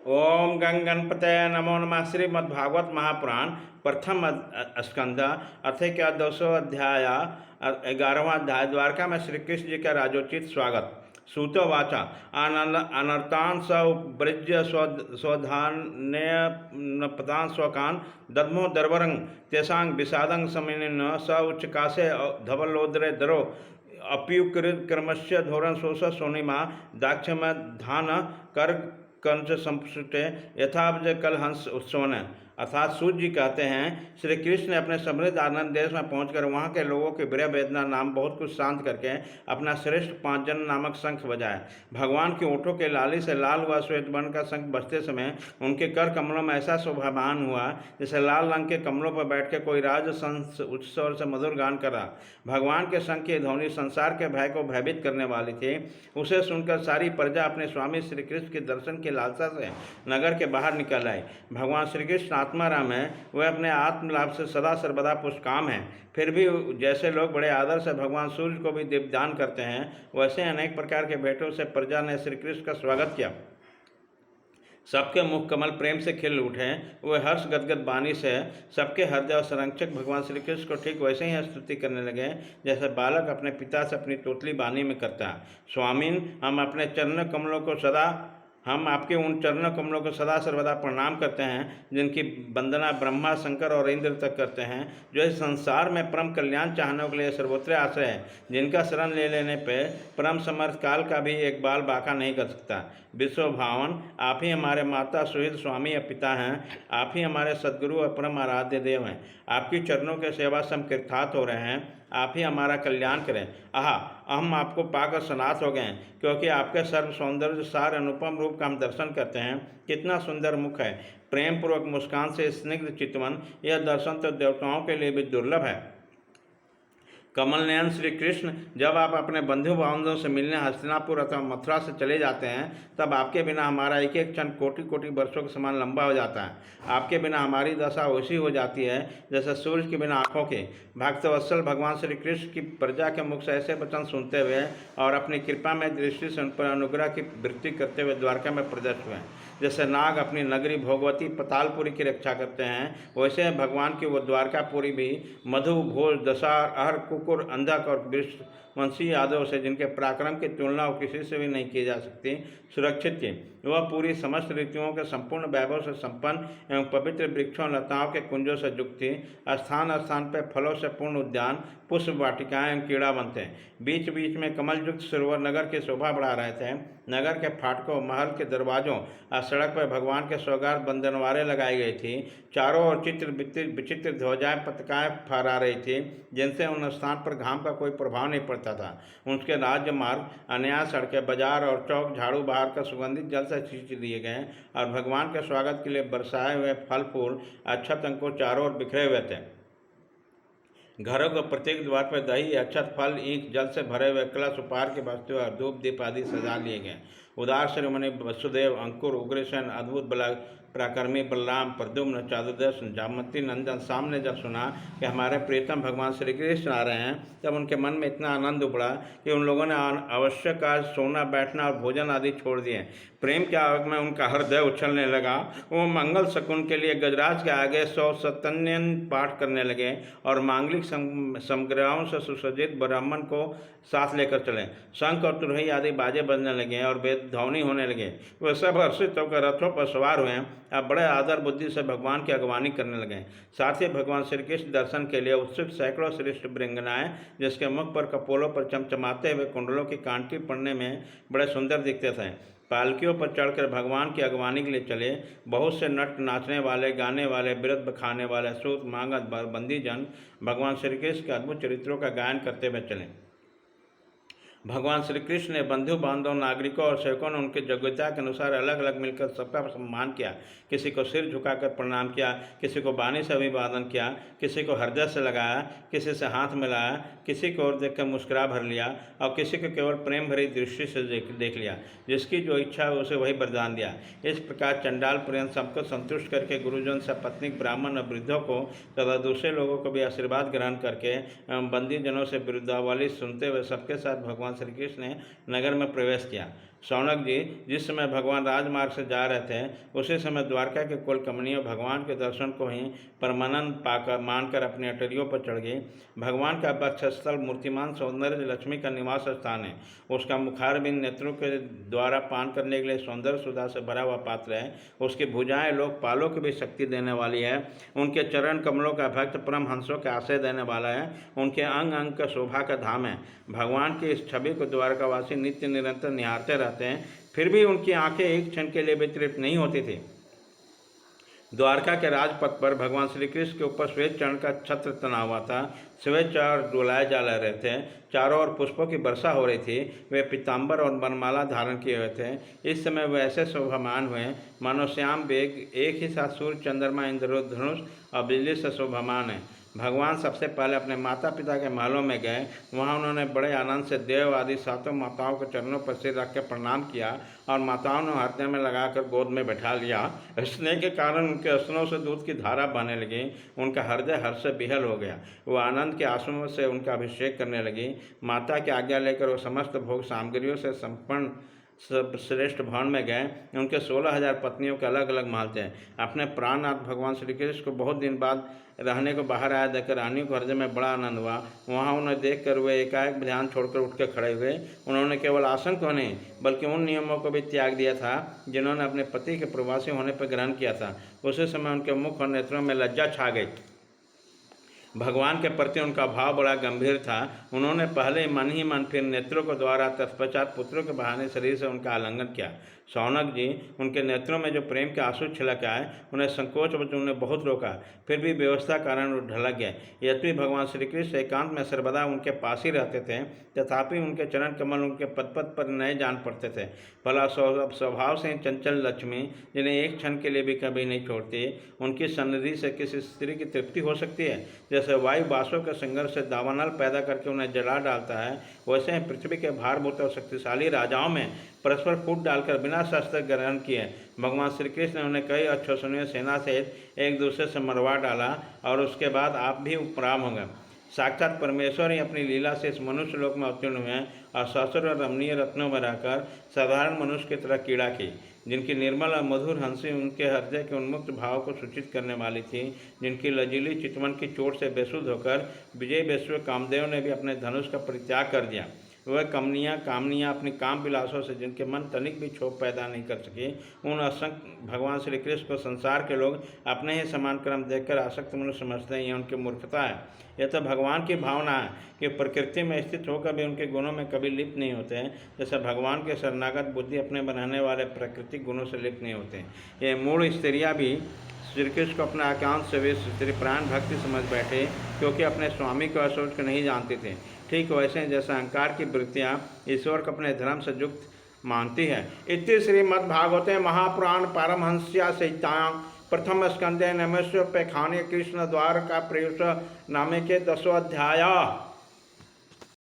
ओम गंग गणपतये नमो नमः। श्रीमद्भागवत महापुराण प्रथम स्कंद अथ क्या 200 अध्याय 11वां अध्याय। द्वारका में श्री कृष्ण जी का राजोचित स्वागत। सूतो वाचा अनर्तान स उपृज्य स्वधान्यपतान स्वकान दद्मो दर्वरंग तेषांग विषादंग समिन स उच्चकाशे धवलोदरे दरो अप्युकृत क्रमस्य धोरण शोष सोनिमा दाक्षम धान कर कंस संस्कृत यथाब्ज कल हंस उत्सवन। अर्थात सूर्य जी कहते हैं श्री कृष्ण ने अपने समृद्ध आनंद देश में पहुंचकर वहां के लोगों की विरह वेदना नाम बहुत कुछ शांत करके अपना श्रेष्ठ पांचजन नामक शंख बजाया। भगवान की ओठों के लाली से लाल हुआ श्वेत वर्ण का शंख बजते समय उनके कर कमलों में ऐसा शोभामान हुआ जैसे लाल रंग के कमलों पर बैठ के कोई राज संस उच्च स्वर से मधुर गान कर रहा। भगवान के शंख की ध्वनि संसार के भय को भयभीत करने वाली थी। उसे सुनकर सारी प्रजा अपने स्वामी श्री कृष्ण के दर्शन की लालसा से नगर के बाहर निकल आई। भगवान श्री कृष्ण आत्माराम है, वह अपने आत्मलाभ से सदा सर्वदा पुष्टकाम है। फिर भी जैसे लोग बड़े आदर से भगवान सूर्य को भी दीपदान करते हैं, वैसे अनेक प्रकार के भेंटों से प्रजा ने श्री कृष्ण का स्वागत किया। सबके मुख कमल प्रेम से खिल उठे। वे हर्ष गदगद बानी से सबके हृदय और संरक्षक भगवान श्री कृष्ण को ठीक वैसे ही स्तुति करने लगे जैसे बालक अपने पिता से अपनी तोतली बानी में करता है। स्वामीन, हम आपके उन चरण कमलों को सदा सर्वदा प्रणाम करते हैं जिनकी वंदना ब्रह्मा शंकर और इंद्र तक करते हैं, जो इस संसार में परम कल्याण चाहने के लिए सर्वोत्तर आश्रय है, जिनका शरण ले लेने पर परम समर्थ काल का भी एक बाल बाका नहीं कर सकता। विश्व भावन, आप ही हमारे माता सुहित स्वामी और पिता हैं, आप ही हमारे सद्गुरु और परम आराध्य देव हैं। आपकी चरणों के सेवा से हम कृतार्थ हो रहे हैं, आप ही हमारा कल्याण करें। आहा, हम आपको पाकर सनाथ हो गए हैं, क्योंकि आपके सर्व सौंदर्य सार अनुपम रूप का हम दर्शन करते हैं। कितना सुंदर मुख है, प्रेम पूर्वक मुस्कान से स्निग्ध चितवन, यह दर्शन तो देवताओं के लिए भी दुर्लभ है। कमल नयन श्री कृष्ण, जब आप अपने बंधु बांधवों से मिलने हस्तिनापुर अथवा मथुरा से चले जाते हैं, तब आपके बिना हमारा एक एक क्षण कोटि कोटि वर्षों के समान लंबा हो जाता है। आपके बिना हमारी दशा वैसी हो जाती है जैसे सूर्य के बिना आँखों के। भक्तवत्सल भगवान श्री कृष्ण की प्रजा के मुख से ऐसे वचन सुनते हुए और अपनी कृपा में दृष्टि से उन पर अनुग्रह की वृद्धि करते हुए द्वारका में प्रदर्शित हुए। जैसे नाग अपनी नगरी भोगवती पतालपुरी की रक्षा करते हैं, वैसे भगवान की वो द्वारकापुरी भी मधु भोज दशार अहर कुकुर अंधक और वंशी यादव से, जिनके पराक्रम की तुलना किसी से भी नहीं की जा सकती, सुरक्षित थी। वह पूरी समस्त ऋतुओं के संपूर्ण वैभव से संपन्न एवं पवित्र वृक्षों लताओं के कुंजों से युक्त थी। स्थान स्थान पर फलों से पूर्ण उद्यान, पुष्प वाटिकाएं एवं कीड़ा बनते, बीच बीच में कमल युक्त सरोवर नगर की शोभा बढ़ा रहे थे। नगर के फाटकों, महल के दरवाजों और सड़क पर भगवान के सौगात बंधनवारें लगाई गई थी। चारों ओर विचित्र ध्वजाएं पताकाएं फहरा रही थी, जिनसे उन स्थान पर घाम का कोई प्रभाव नहीं पड़ता था। उनके राज्य मार्ग, अन्याय सड़कें, बाजार और चौक झाड़ू बहार का सुगंधित जल से सींच दिए गए और भगवान के स्वागत के लिए बरसाए हुए फल फूल अक्षत अंकुर चारों ओर बिखरे हुए थे। घरों को प्रत्येक द्वार पर दही, अक्षत, फल, ईंख, जल से भरे हुए कलश, उपहार के वस्तु और धूप दीप आदि सजा लिए गए। उदार शिरोमणि वसुदेव, अंकुर, उग्रसेन, अद्भुत बला पराक्रमी बलराम, प्रद्युम्न, चातुर्दश, जामवंती नंदन सामने जब सुना कि हमारे प्रीतम भगवान श्री कृष्ण आ रहे हैं, तब उनके मन में इतना आनंद उभरा कि उन लोगों ने आवश्यक आज सोना बैठना और भोजन आदि छोड़ दिए। प्रेम के आग में उनका हृदय उछलने लगा। वो मंगल शकुन के लिए गजराज के आगे 100 सतन्यन पाठ करने लगे और मांगलिक समग्राओं से सुसज्जित ब्राह्मण को साथ लेकर चले। शंख और तुरही आदि बाजे बजने लगे और वेद ध्वनि होने लगे। वे सब हर्षित होकर रथों पर सवार हुए, अब बड़े आदर बुद्धि से भगवान की अगवानी करने लगे। साथ ही भगवान श्री कृष्ण दर्शन के लिए उत्सुक सैकड़ों श्रेष्ठ ब्रंगनाएं, जिसके मुख पर कपोलों पर चमचमाते हुए कुंडलों की कांटी पड़ने में बड़े सुंदर दिखते थे, पालकियों पर चढ़कर भगवान की अगवानी के लिए चले। बहुत से नट नाचने वाले, गाने वाले, बिरद बखाने वाले, सूत मांगत बंदी जन भगवान श्री कृष्ण के अद्भुत चरित्रों का गायन करते हुए चले। भगवान श्री कृष्ण ने बंधु बांधव, नागरिकों और सेवकों ने उनके योग्यता के अनुसार अलग अलग मिलकर सबका सम्मान किया। किसी को सिर झुकाकर प्रणाम किया, किसी को वाणी से अभिवादन किया, किसी को हृदय से लगाया, किसी से हाथ मिलाया, किसी को और देखकर मुस्कुरा भर लिया और किसी को केवल प्रेम भरी दृष्टि से देख लिया। जिसकी जो इच्छा है उसे वही वरदान दिया। इस प्रकार चंडाल पर्यंत सबको संतुष्ट करके गुरुजन से पत्निक, ब्राह्मण और वृद्धों को तथा दूसरे लोगों को भी आशीर्वाद ग्रहण करके एवं बंदी जनों से विरुद्धावली सुनते हुए सबके साथ भगवान श्री कृष्ण ने नगर में प्रवेश किया। शौनक जी जिस समय भगवान राजमार्ग से जा रहे थे उसी समय द्वारका के कुल कमनियों भगवान के दर्शन को ही परमानंद पाकर मानकर अपनी अटरियों पर चढ़ गई। भगवान का वक्षस्थल मूर्तिमान सौंदर्य लक्ष्मी का निवास स्थान है। उसका मुखारबिंद नेत्रों के द्वारा पान करने के लिए सौंदर्य सुधा से भरा हुआ पात्र है। उसकी भुजाएं लोकपालों की भी शक्ति देने वाली है। उनके चरण कमलों का भक्त परमहंसों के आश्रय देने वाला है। उनके अंग अंग का शोभा का धाम है। भगवान की इस छवि को द्वारकावासी नित्य निरंतर निहारते रहते हैं, फिर भी उनकी आंखें एक क्षण के लिए भी तृप्त नहीं होती थी। द्वारका के राजपथ पर भगवान श्री कृष्ण के ऊपर श्वेत चरण का छत्र तना हुआ था। श्वेत चार डोलाए जा रहे थे। चारों ओर पुष्पों की वर्षा हो रही थी। वे पीताम्बर और वनमाला धारण किए हुए थे। इस समय वे ऐसे शोभामान हुए मानो श्याम वेग एक ही साथ सूर्य चंद्रमा इंद्रधनुष और बिजली से शोभामान है। भगवान सबसे पहले अपने माता पिता के महलों में गए। वहाँ उन्होंने बड़े आनंद से देव आदि सातों माताओं के चरणों पर सिर रख के प्रणाम किया और माताओं ने हृदय में लगाकर गोद में बैठा लिया। स्नेह के कारण उनके स्तनों से दूध की धारा बहने लगी। उनका हृदय हर्ष से विहल हो गया। वो आनंद के आंसुओं से उनका अभिषेक करने लगी। माता की आज्ञा लेकर वो समस्त भोग सामग्रियों से संपन्न श्रेष्ठ भवन में गए। उनके 16,000 पत्नियों के अलग अलग महल थे। अपने प्राणनाथ भगवान श्री कृष्ण को बहुत दिन बाद रहने को बाहर आया देखकर रानियों को हृदय में बड़ा आनंद हुआ। वहाँ उन्हें देखकर वे एकाएक ध्यान छोड़कर उठ के खड़े हुए। उन्होंने केवल आसन को नहीं बल्कि उन नियमों को भी त्याग दिया था जिन्होंने अपने पति के प्रवासी होने पर ग्रहण किया था। उसी समय उनके मुख और नेत्रों में लज्जा छा गई। भगवान के प्रति उनका भाव बड़ा गंभीर था। उन्होंने पहले मन ही मन फिर नेत्रों के द्वारा तत्पश्चात पुत्रों के बहाने शरीर से उनका आलिंगन किया। शौनक जी उनके नेत्रों में जो प्रेम के आंसू छिलक आए उन्हें संकोच उन्हें बहुत रोका, फिर भी व्यवस्था कारण वो ढलक गए। यद्यपि भगवान श्री कृष्ण एकांत में सर्वदा उनके पास ही रहते थे, तथापि उनके चरण कमल उनके पद पद पर नए जान पड़ते थे। भला स्वभाव से चंचल लक्ष्मी जिन्हें एक क्षण के लिए भी कभी नहीं छोड़ती, उनकी सन्निधि से किसी स्त्री की तृप्ति हो सकती है? जैसे वायु बासों के संघर्ष से दावानल पैदा करके उन्हें जला डालता है, वैसे ही पृथ्वी के भारभूत और शक्तिशाली राजाओं में परस्पर फूट डालकर बिना शस्त्र ग्रहण किए भगवान श्री कृष्ण ने उन्हें कई अक्षोषणीय सेना सहित एक दूसरे से मरवा डाला और उसके बाद आप भी उपराम हो गए। साक्षात परमेश्वर ही अपनी लीला से इस मनुष्य लोक में अवतीर्ण हुए और ससुर और रमणीय रत्नों में रहकर साधारण मनुष्य की तरह कीड़ा की, जिनकी निर्मल और मधुर हंसी उनके हृदय के उन्मुक्त भाव को सूचित करने वाली थी, जिनकी लजीली चितवन की चोट से बेसुध होकर विजय वैश्व कामदेव ने भी अपने धनुष का परित्याग कर दिया। वह कामनियाँ अपनी काम विलासों से जिनके मन तनिक भी क्षोभ पैदा नहीं कर सकी, उन असंख्य भगवान श्री कृष्ण को संसार के लोग अपने ही समान क्रम देखकर आसक्त मनुष्य समझते हैं। यह उनकी मूर्खता है। यह तो भगवान की भावना है कि प्रकृति में स्थित होकर भी उनके गुणों में कभी लिप्त नहीं होते हैं, जैसे भगवान के शरणागत बुद्धि अपने बनाने वाले प्राकृतिक गुणों से लिप्त नहीं होते। ये मूढ़ स्त्रियाँ भी श्री कृष्ण को अपना एकांत से स्त्री प्राण भक्ति समझ बैठे, क्योंकि अपने स्वामी को असोच को नहीं जानते थे। ठीक वैसे जैसे अहंकार की वृत्तियाँ ईश्वर को अपने धर्म से युक्त मानती है। इति श्रीमद्भागवते महापुराण पारमहंस्या संहितायां प्रथम स्कंदे नमस्व पैखाने कृष्ण द्वार का प्रयुष नामे के 10वां अध्याय।